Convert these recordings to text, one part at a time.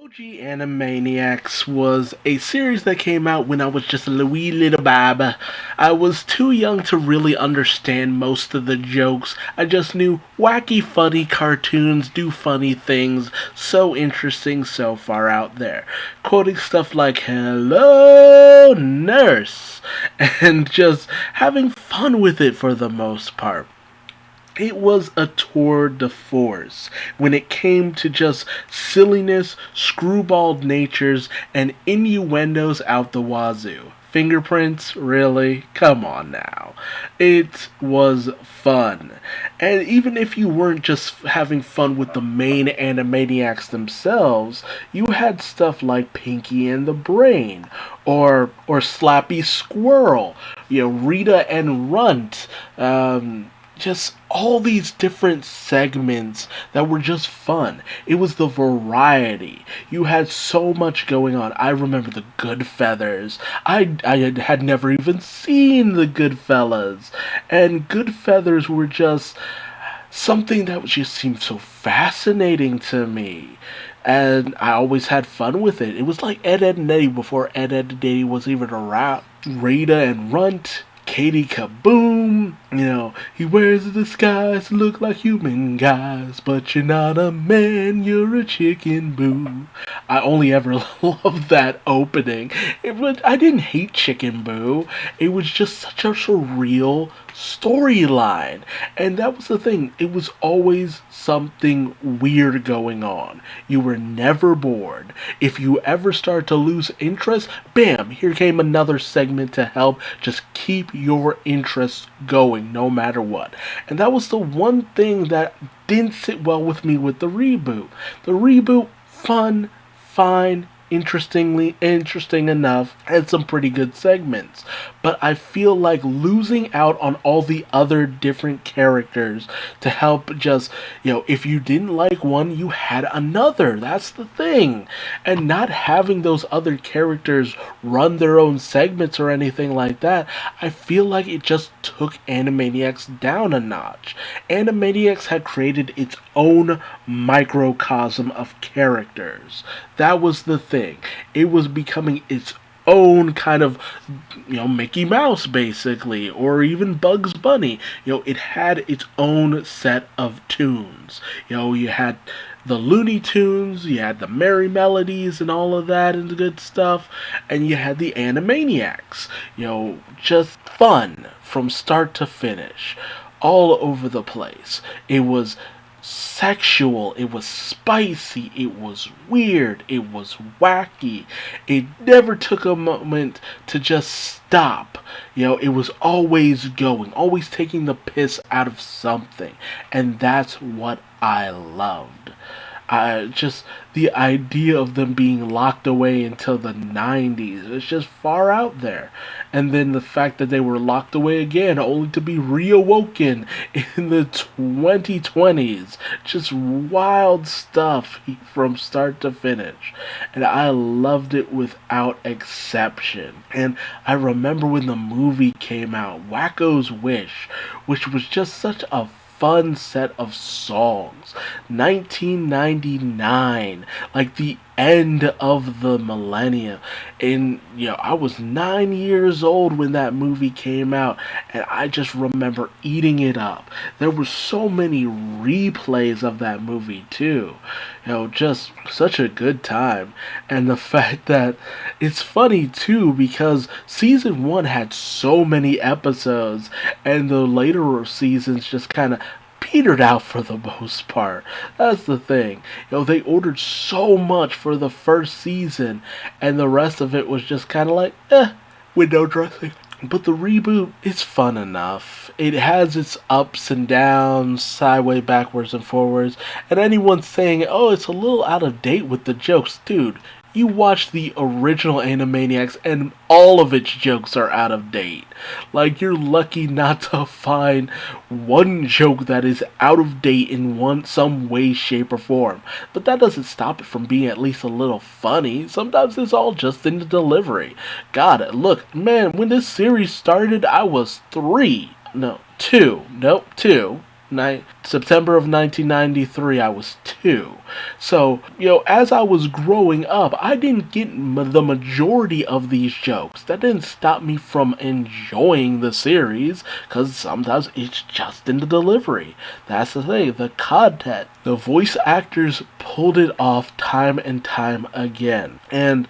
OG Animaniacs was a series that came out when I was just a wee little bab. I was too young to really understand most of the jokes. I just knew wacky, funny cartoons do funny things, so interesting, so far out there. Quoting stuff like, "Hello, nurse," and just having fun with it for the most part. It was a tour de force when it came to just silliness, screwballed natures, and innuendos out the wazoo. Fingerprints? Really? Come on now. It was fun. And even if you weren't just having fun with the main Animaniacs themselves, you had stuff like Pinky and the Brain, or Slappy Squirrel, Rita and Runt, just all these different segments that were just fun. It was the variety. You had so much going on. I remember the Goodfeathers. I had never even seen the Goodfellas. And Goodfeathers were just something that just seemed so fascinating to me. And I always had fun with it. It was like Ed, Ed and Eddie before Ed, Ed and Eddie was even around. Rita and Runt, Katie Kaboom, he wears a disguise to look like human guys, but you're not a man, you're a chicken boo. I only ever loved that opening. I didn't hate Chicken Boo. It was just such a surreal storyline. And that was the thing. It was always something weird going on. You were never bored. If you ever start to lose interest, bam, here came another segment to help just keep your interest going no matter what. And that was the one thing that didn't sit well with me with the reboot. The reboot, fun, fine, interesting enough, and some pretty good segments. But I feel like losing out on all the other different characters to help just, if you didn't like one, you had another. That's the thing. And not having those other characters run their own segments or anything like that, I feel like it just took Animaniacs down a notch. Animaniacs had created its own microcosm of characters. That was the thing. It was becoming its own kind of, Mickey Mouse basically, or even Bugs Bunny. It had its own set of tunes. You had the Looney Tunes, you had the Merry Melodies and all of that and the good stuff, and you had the Animaniacs. Just fun from start to finish, all over the place. It was sexual, it was spicy, it was weird, it was wacky. It never took a moment to just stop. It was always going, always taking the piss out of something. And that's what I loved. Just the idea of them being locked away until the 90s. It's just far out there. And then the fact that they were locked away again only to be reawoken in the 2020s. Just wild stuff from start to finish. And I loved it without exception. And I remember when the movie came out, Wacko's Wish, which was just such a fun set of songs. 1999, like the end of the millennium. And, I was 9 years old when that movie came out, and I just remember eating it up. There were so many replays of that movie, too. Just such a good time. And the fact that it's funny, too, because season 1 had so many episodes, and the later seasons just kind of petered out for the most part. That's the thing. They ordered so much for the first season, and the rest of it was just kind of like, window dressing. But the reboot is fun enough. It has its ups and downs, sideways, backwards, and forwards. And anyone saying, oh, it's a little out of date with the jokes, dude, you watch the original Animaniacs and all of its jokes are out of date. Like, you're lucky not to find one joke that is out of date in some way, shape, or form. But that doesn't stop it from being at least a little funny. Sometimes it's all just in the delivery. God, look, man, when this series started, I was 3. No, 2. Nope, 2. September of 1993, I was 2. So, as I was growing up, I didn't get the majority of these jokes. That didn't stop me from enjoying the series, because sometimes it's just in the delivery. That's the thing, the content. The voice actors pulled it off time and time again. And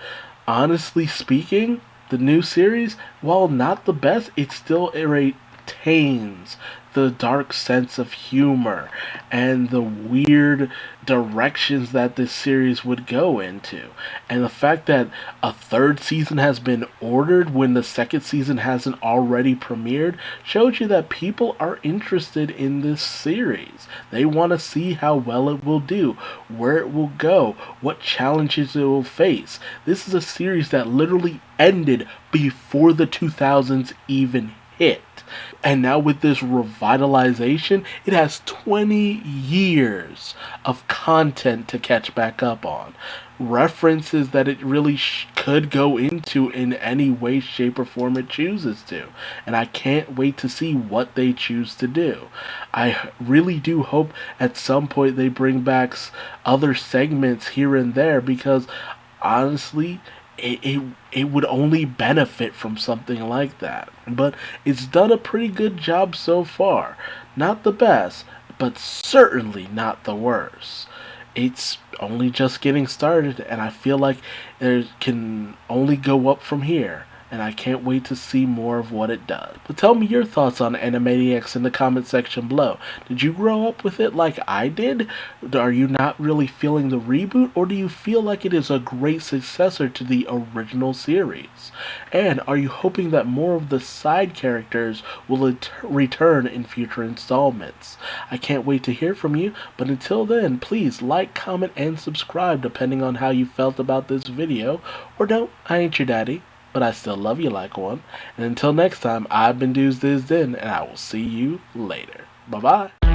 honestly speaking, the new series, while not the best, it still retains the dark sense of humor and the weird directions that this series would go into. And the fact that a third season has been ordered when the second season hasn't already premiered shows you that people are interested in this series. They want to see how well it will do, where it will go, what challenges it will face. This is a series that literally ended before the 2000s even hit. And now with this revitalization, it has 20 years of content to catch back up on. References that it really could go into in any way, shape, or form it chooses to. And I can't wait to see what they choose to do. I really do hope at some point they bring back other segments here and there, because honestly, it would only benefit from something like that. But it's done a pretty good job so far. Not the best, but certainly not the worst. It's only just getting started, and I feel like it can only go up from here. And I can't wait to see more of what it does. But tell me your thoughts on Animaniacs in the comment section below. Did you grow up with it like I did? Are you not really feeling the reboot, or do you feel like it is a great successor to the original series? And are you hoping that more of the side characters will return in future installments? I can't wait to hear from you, but until then, please like, comment, and subscribe depending on how you felt about this video. Or no, I ain't your daddy, but I still love you like one. And until next time, I've been Duuz-Diz-Din, and I will see you later. Bye-bye.